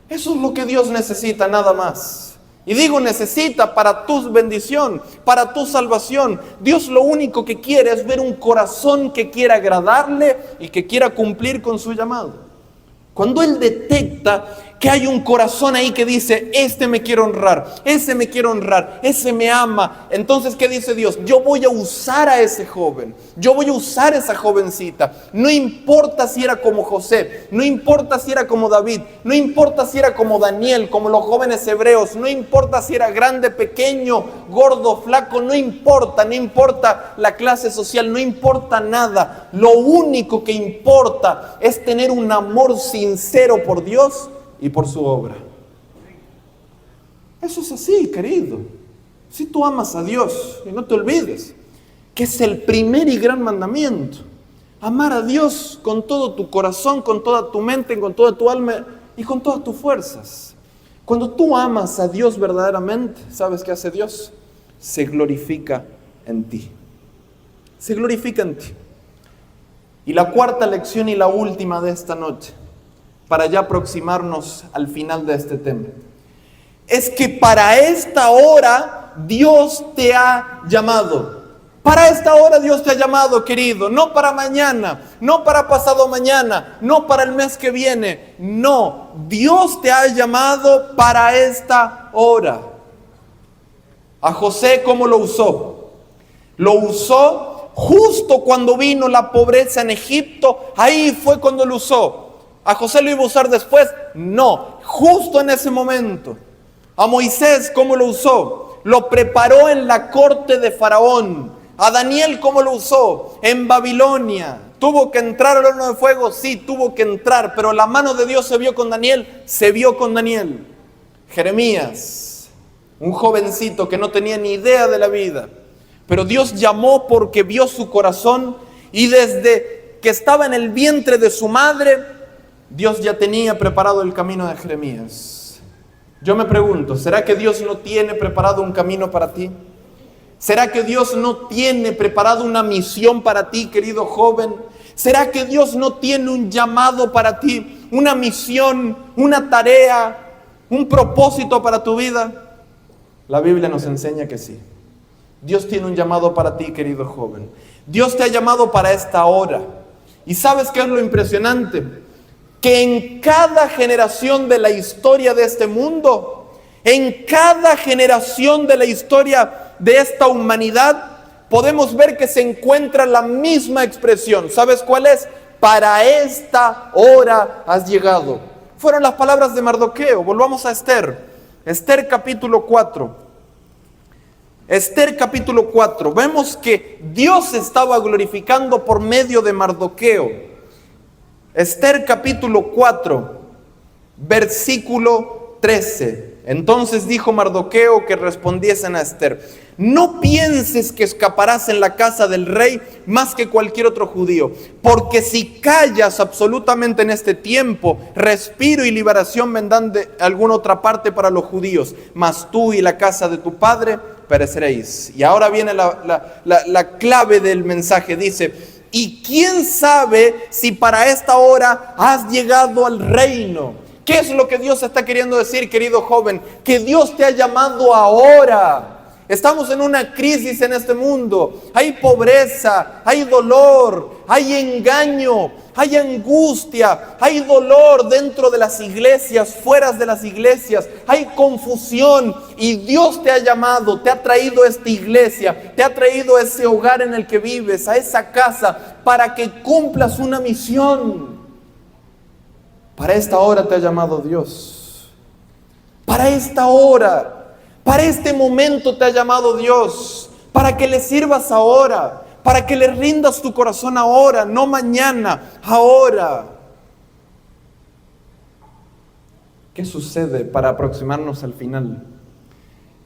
Eso es lo que Dios necesita, nada más. Y digo necesita para tu bendición, para tu salvación. Dios lo único que quiere es ver un corazón que quiera agradarle y que quiera cumplir con su llamado. Cuando Él detecta que hay un corazón ahí que dice, este me quiere honrar, ese me quiere honrar, ese me ama. Entonces, ¿qué dice Dios? Yo voy a usar a ese joven, yo voy a usar a esa jovencita. No importa si era como José, no importa si era como David, no importa si era como Daniel, como los jóvenes hebreos, no importa si era grande, pequeño, gordo, flaco, no importa la clase social, no importa nada. Lo único que importa es tener un amor sincero por Dios y por su obra. Eso es así, querido. Si tú amas a Dios, y no te olvides que es el primer y gran mandamiento, amar a Dios con todo tu corazón, con toda tu mente, con toda tu alma y con todas tus fuerzas. Cuando tú amas a Dios verdaderamente, ¿sabes qué hace Dios? Se glorifica en ti. Se glorifica en ti. Y la cuarta lección y la última de esta noche, para ya aproximarnos al final de este tema, es que para esta hora Dios te ha llamado. Para esta hora Dios te ha llamado, querido. No para mañana, no para pasado mañana, no para el mes que viene. No, Dios te ha llamado para esta hora. A José, ¿cómo lo usó? Lo usó justo cuando vino la pobreza en Egipto. Ahí fue cuando lo usó. ¿A José lo iba a usar después? No, justo en ese momento. A Moisés, ¿cómo lo usó? Lo preparó en la corte de Faraón. A Daniel, ¿cómo lo usó? En Babilonia. ¿Tuvo que entrar al horno de fuego? Sí, tuvo que entrar, pero la mano de Dios se vio con Daniel. Se vio con Daniel. Jeremías, un jovencito que no tenía ni idea de la vida, pero Dios llamó porque vio su corazón, y desde que estaba en el vientre de su madre, Dios ya tenía preparado el camino de Jeremías. Yo me pregunto, ¿será que Dios no tiene preparado un camino para ti? ¿Será que Dios no tiene preparado una misión para ti, querido joven? ¿Será que Dios no tiene un llamado para ti? Una misión, una tarea, un propósito para tu vida. La Biblia nos enseña que sí. Dios tiene un llamado para ti, querido joven. Dios te ha llamado para esta hora. ¿Y sabes qué es lo impresionante? Que en cada generación de la historia de este mundo, en cada generación de la historia de esta humanidad, podemos ver que se encuentra la misma expresión. ¿Sabes cuál es? Para esta hora has llegado. Fueron las palabras de Mardoqueo. Volvamos a Esther. Esther capítulo 4. Esther capítulo 4. Vemos que Dios se estaba glorificando por medio de Mardoqueo. Esther capítulo 4, versículo 13. Entonces dijo Mardoqueo que respondiesen a Esther: no pienses que escaparás en la casa del rey más que cualquier otro judío, porque si callas absolutamente en este tiempo, respiro y liberación vendrán de alguna otra parte para los judíos, mas tú y la casa de tu padre pereceréis. Y ahora viene la clave del mensaje, dice: y quién sabe si para esta hora has llegado al reino. ¿Qué es lo que Dios está queriendo decir, querido joven? Que Dios te ha llamado ahora. Estamos en una crisis en este mundo. Hay pobreza, hay dolor, hay engaño, hay angustia, hay dolor dentro de las iglesias, fuera de las iglesias. Hay confusión y Dios te ha llamado, te ha traído a esta iglesia, te ha traído a ese hogar en el que vives, a esa casa, para que cumplas una misión. Para esta hora te ha llamado Dios. Para esta hora. Para este momento te ha llamado Dios, para que le sirvas ahora, para que le rindas tu corazón ahora, no mañana, ahora. ¿Qué sucede para aproximarnos al final?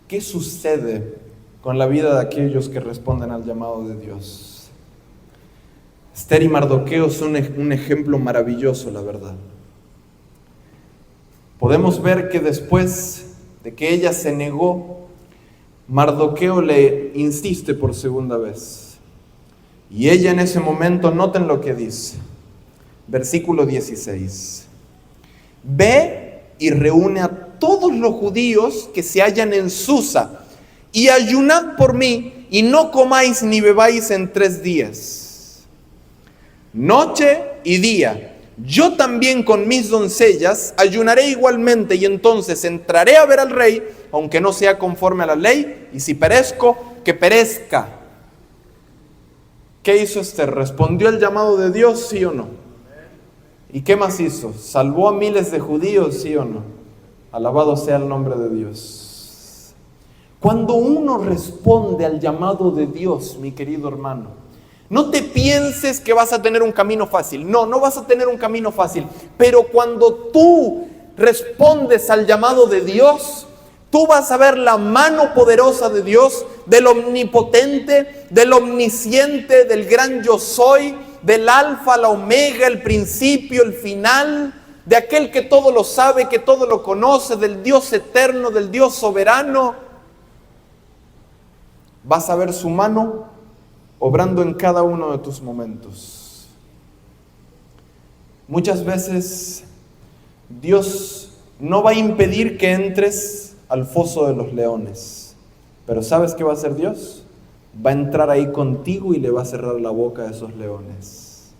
¿Qué sucede con la vida de aquellos que responden al llamado de Dios? Esther y Mardoqueo son un ejemplo maravilloso, la verdad. Podemos ver que después de que ella se negó, Mardoqueo le insiste por segunda vez. Y ella en ese momento, noten lo que dice. Versículo 16. Ve y reúne a todos los judíos que se hallan en Susa, y ayunad por mí, y no comáis ni bebáis en 3 días. Noche y día. Yo también con mis doncellas ayunaré igualmente, y entonces entraré a ver al rey, aunque no sea conforme a la ley, y si perezco, que perezca. ¿Qué hizo Esther? ¿Respondió al llamado de Dios, sí o no? ¿Y qué más hizo? ¿Salvó a miles de judíos, sí o no? Alabado sea el nombre de Dios. Cuando uno responde al llamado de Dios, mi querido hermano, no te pienses que vas a tener un camino fácil. No, no vas a tener un camino fácil. Pero cuando tú respondes al llamado de Dios, tú vas a ver la mano poderosa de Dios, del omnipotente, del omnisciente, del gran yo soy, del alfa, la omega, el principio, el final, de aquel que todo lo sabe, que todo lo conoce, del Dios eterno, del Dios soberano. Vas a ver su mano obrando en cada uno de tus momentos. Muchas veces Dios no va a impedir que entres al foso de los leones, pero ¿sabes qué va a hacer Dios? Va a entrar ahí contigo y le va a cerrar la boca a esos leones.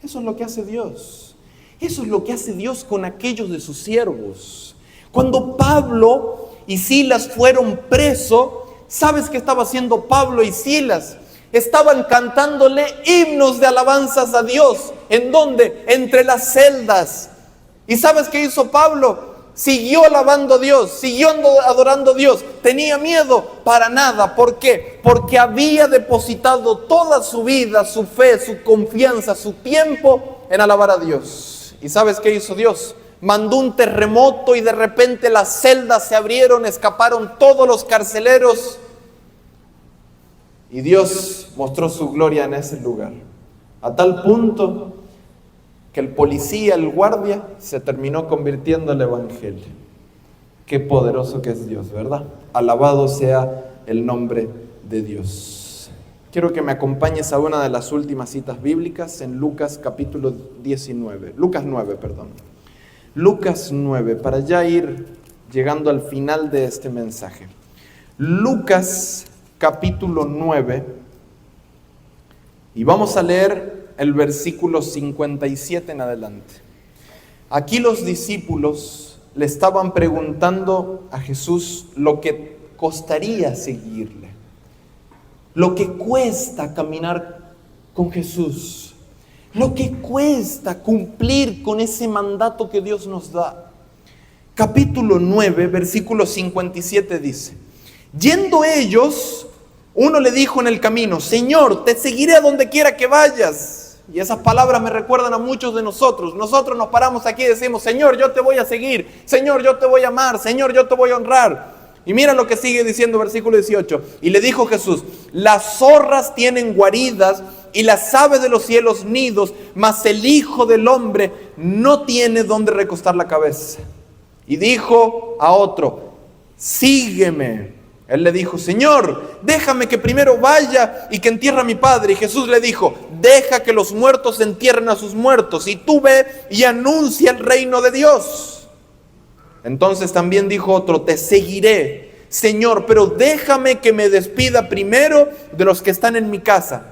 Eso es lo que hace Dios. Eso es lo que hace Dios con aquellos de sus siervos. Cuando Pablo y Silas fueron presos, ¿sabes qué estaba haciendo Pablo y Silas? Estaban cantándole himnos de alabanzas a Dios. ¿En dónde? Entre las celdas. ¿Y sabes qué hizo Pablo? Siguió alabando a Dios, siguió adorando a Dios. ¿Tenía miedo? Para nada. ¿Por qué? Porque había depositado toda su vida, su fe, su confianza, su tiempo en alabar a Dios. ¿Y sabes qué hizo Dios? Mandó un terremoto y de repente las celdas se abrieron, escaparon todos los carceleros. Y Dios mostró su gloria en ese lugar, a tal punto que el policía, el guardia, se terminó convirtiendo al evangelio. Qué poderoso que es Dios, ¿verdad? Alabado sea el nombre de Dios. Quiero que me acompañes a una de las últimas citas bíblicas en Lucas capítulo 19. Lucas 9, para ya ir llegando al final de este mensaje. Lucas capítulo 9, y vamos a leer el versículo 57 en adelante. Aquí los discípulos le estaban preguntando a Jesús lo que costaría seguirle, lo que cuesta caminar con Jesús, lo que cuesta cumplir con ese mandato que Dios nos da. Capítulo 9, versículo 57 dice: yendo ellos, uno le dijo en el camino: Señor, te seguiré a donde quiera que vayas. Y esas palabras me recuerdan a muchos de nosotros. Nosotros nos paramos aquí y decimos: Señor, yo te voy a seguir. Señor, yo te voy a amar. Señor, yo te voy a honrar. Y mira lo que sigue diciendo versículo 18. Y le dijo Jesús: las zorras tienen guaridas y las aves de los cielos nidos, mas el Hijo del Hombre no tiene donde recostar la cabeza. Y dijo a otro: sígueme. Él le dijo: Señor, déjame que primero vaya y que entierre a mi padre. Y Jesús le dijo: deja que los muertos entierren a sus muertos, y tú ve y anuncia el reino de Dios. Entonces también dijo otro: te seguiré, Señor, pero déjame que me despida primero de los que están en mi casa.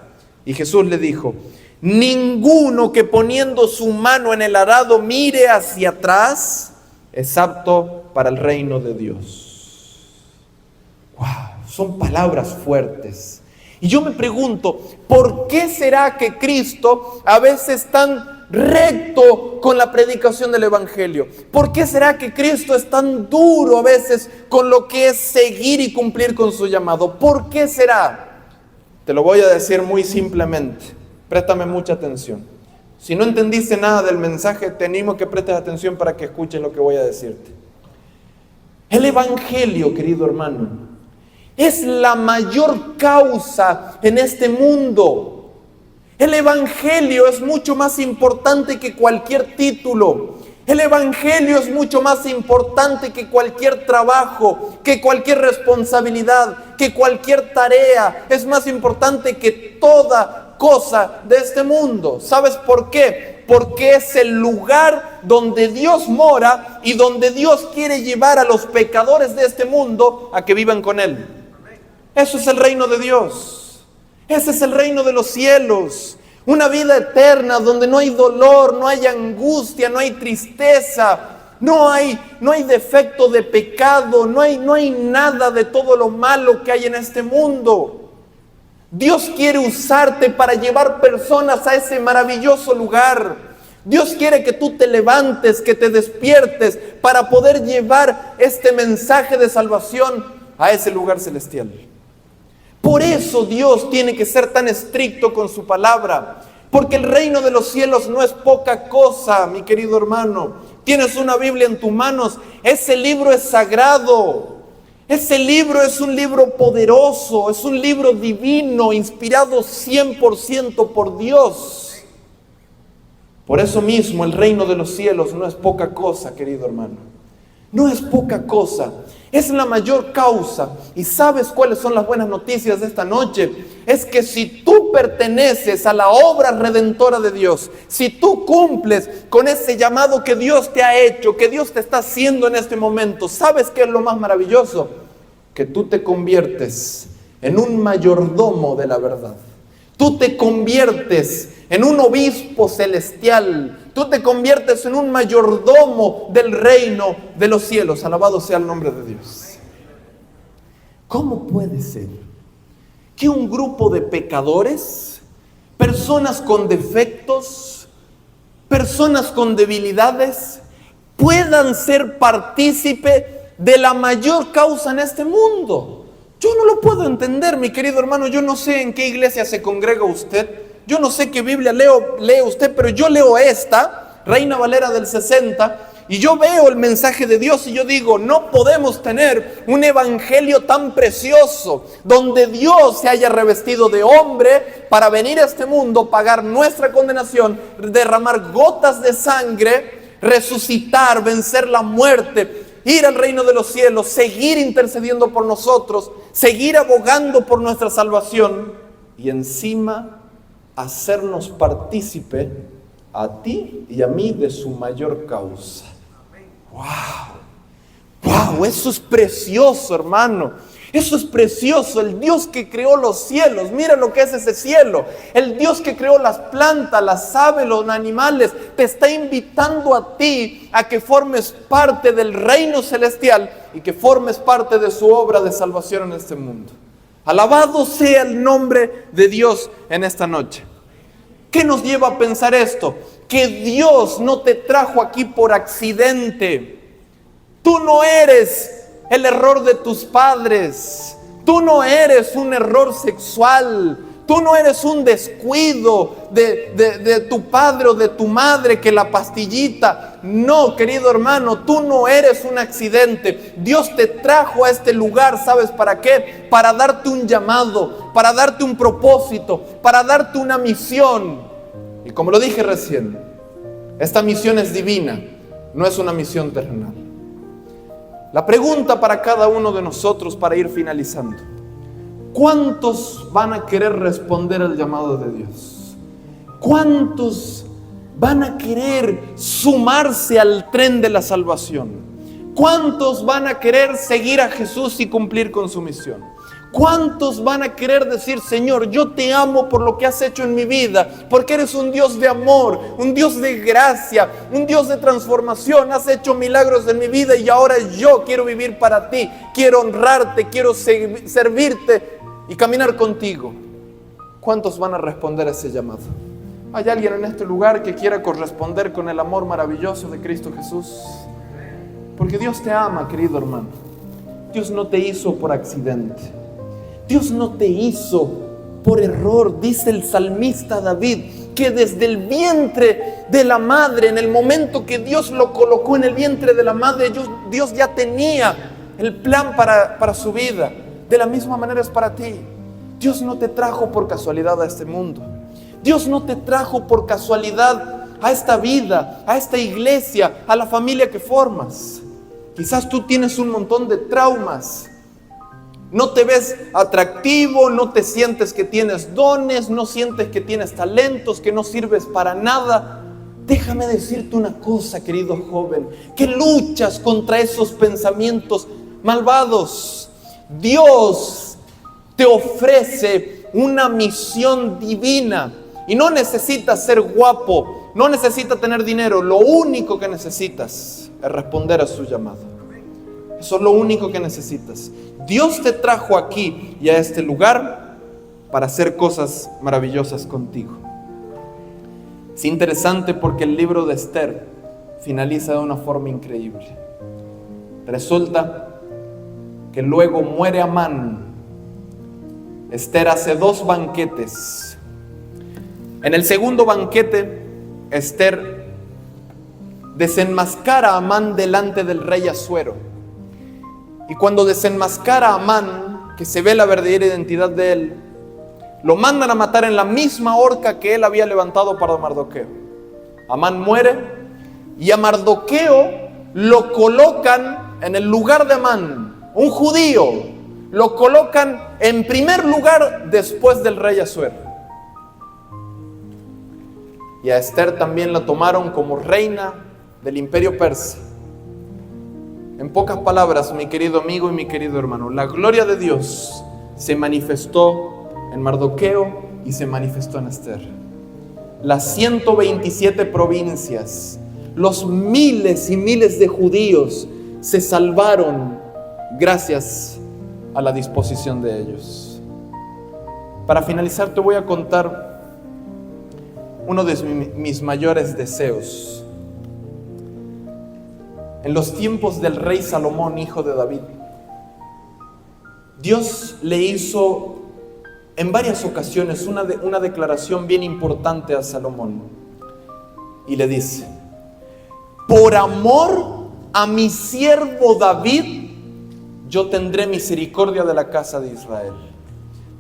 Y Jesús le dijo: ninguno que poniendo su mano en el arado mire hacia atrás es apto para el reino de Dios. Wow, son palabras fuertes. Y yo me pregunto, ¿por qué será que Cristo a veces es tan recto con la predicación del Evangelio? ¿Por qué será que Cristo es tan duro a veces con lo que es seguir y cumplir con su llamado? ¿Por qué será? Te lo voy a decir muy simplemente. Préstame mucha atención. Si no entendiste nada del mensaje, te animo que prestes atención para que escuches lo que voy a decirte. El Evangelio, querido hermano, es la mayor causa en este mundo. El Evangelio es mucho más importante que cualquier título. El Evangelio es mucho más importante que cualquier trabajo, que cualquier responsabilidad, que cualquier tarea. Es más importante que toda cosa de este mundo. ¿Sabes por qué? Porque es el lugar donde Dios mora y donde Dios quiere llevar a los pecadores de este mundo a que vivan con Él. Eso es el reino de Dios. Ese es el reino de los cielos. Una vida eterna donde no hay dolor, no hay angustia, no hay tristeza, no hay defecto de pecado, no hay nada de todo lo malo que hay en este mundo. Dios quiere usarte para llevar personas a ese maravilloso lugar. Dios quiere que tú te levantes, que te despiertes para poder llevar este mensaje de salvación a ese lugar celestial. Por eso Dios tiene que ser tan estricto con su palabra, porque el reino de los cielos no es poca cosa, mi querido hermano. Tienes una Biblia en tus manos, ese libro es sagrado, ese libro es un libro poderoso, es un libro divino, inspirado 100% por Dios. Por eso mismo el reino de los cielos no es poca cosa, querido hermano, no es poca cosa. Es la mayor causa. ¿Y sabes cuáles son las buenas noticias de esta noche? Es que si tú perteneces a la obra redentora de Dios, si tú cumples con ese llamado que Dios te ha hecho, que Dios te está haciendo en este momento, ¿sabes qué es lo más maravilloso? Que tú te conviertes en un mayordomo de la verdad. Tú te conviertes en un obispo celestial. Tú te conviertes en un mayordomo del reino de los cielos. Alabado sea el nombre de Dios. ¿Cómo puede ser que un grupo de pecadores, personas con defectos, personas con debilidades, puedan ser partícipe de la mayor causa en este mundo? Yo no lo puedo entender, mi querido hermano. Yo no sé en qué iglesia se congrega usted. Yo no sé qué Biblia lee usted, pero yo leo esta, Reina Valera del 60, y yo veo el mensaje de Dios y yo digo: no podemos tener un evangelio tan precioso, donde Dios se haya revestido de hombre para venir a este mundo, pagar nuestra condenación, derramar gotas de sangre, resucitar, vencer la muerte, ir al reino de los cielos, seguir intercediendo por nosotros, seguir abogando por nuestra salvación y encima hacernos partícipe a ti y a mí de su mayor causa. ¡Wow! Eso es precioso, hermano. Eso es precioso. El Dios que creó los cielos, mira lo que es ese cielo. El Dios que creó las plantas, las aves, los animales, te está invitando a ti a que formes parte del reino celestial y que formes parte de su obra de salvación en este mundo. Alabado sea el nombre de Dios en esta noche. ¿Qué nos lleva a pensar esto? Que Dios no te trajo aquí por accidente. Tú no eres el error de tus padres. Tú no eres un error sexual. Tú no eres un descuido de tu padre o de tu madre, que la pastillita. No, querido hermano, tú no eres un accidente. Dios te trajo a este lugar, ¿sabes para qué? Para darte un llamado, para darte un propósito, para darte una misión. Y como lo dije recién, esta misión es divina, no es una misión terrenal. La pregunta para cada uno de nosotros, para ir finalizando: ¿cuántos van a querer responder al llamado de Dios? ¿Cuántos van a querer sumarse al tren de la salvación? ¿Cuántos van a querer seguir a Jesús y cumplir con su misión? ¿Cuántos van a querer decir: Señor, yo te amo por lo que has hecho en mi vida, porque eres un Dios de amor, un Dios de gracia, un Dios de transformación, has hecho milagros en mi vida y ahora yo quiero vivir para ti, quiero honrarte, quiero servirte y caminar contigo? ¿Cuántos van a responder a ese llamado? ¿Hay alguien en este lugar que quiera corresponder con el amor maravilloso de Cristo Jesús? Porque Dios te ama, querido hermano. Dios no te hizo por accidente. Dios no te hizo por error. Dice el salmista David que desde el vientre de la madre, en el momento que Dios lo colocó en el vientre de la madre, Dios ya tenía el plan para su vida. De la misma manera es para ti. Dios no te trajo por casualidad a este mundo. Dios no te trajo por casualidad a esta vida, a esta iglesia, a la familia que formas. Quizás tú tienes un montón de traumas. No te ves atractivo, no te sientes que tienes dones, no sientes que tienes talentos, que no sirves para nada. Déjame decirte una cosa, querido joven, que luchas contra esos pensamientos malvados. Dios te ofrece una misión divina y no necesitas ser guapo, no necesitas tener dinero. Lo único que necesitas es responder a su llamado. Eso es lo único que necesitas. Dios te trajo aquí y a este lugar para hacer cosas maravillosas contigo. Es interesante porque el libro de Esther finaliza de una forma increíble. Resulta que luego muere Amán. Esther hace 2 banquetes. En el segundo banquete, Esther desenmascara a Amán delante del rey Asuero. Y cuando desenmascara a Amán, que se ve la verdadera identidad de él, lo mandan a matar en la misma horca que él había levantado para Mardoqueo. Amán muere y a Mardoqueo lo colocan en el lugar de Amán, un judío. Lo colocan en primer lugar después del rey Asuero. Y a Esther también la tomaron como reina del imperio persa. En pocas palabras, mi querido amigo y mi querido hermano, la gloria de Dios se manifestó en Mardoqueo y se manifestó en Esther. Las 127 provincias, los miles y miles de judíos se salvaron gracias a la disposición de ellos. Para finalizar, te voy a contar uno de mis mayores deseos. En los tiempos del rey Salomón, hijo de David, Dios le hizo en varias ocasiones una declaración bien importante a Salomón. Y le dice: por amor a mi siervo David, yo tendré misericordia de la casa de Israel.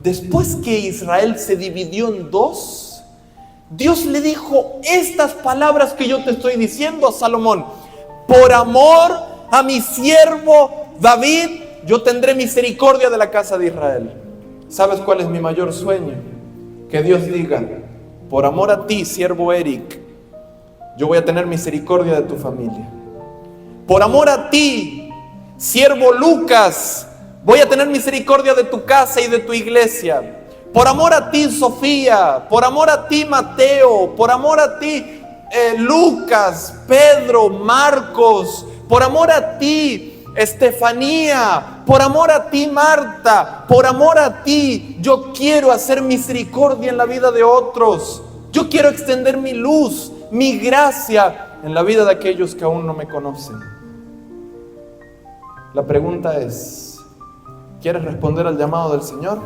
Después que Israel se dividió en 2, Dios le dijo estas palabras que yo te estoy diciendo a Salomón: por amor a mi siervo David, yo tendré misericordia de la casa de Israel. ¿Sabes cuál es mi mayor sueño? Que Dios diga: por amor a ti, siervo Eric, yo voy a tener misericordia de tu familia. Por amor a ti, siervo Lucas, voy a tener misericordia de tu casa y de tu iglesia. Por amor a ti, Sofía, por amor a ti, Mateo, por amor a ti, Lucas, Pedro, Marcos, por amor a ti, Estefanía, por amor a ti, Marta, por amor a ti, yo quiero hacer misericordia en la vida de otros. Yo quiero extender mi luz, mi gracia en la vida de aquellos que aún no me conocen. La pregunta es: ¿quieres responder al llamado del Señor?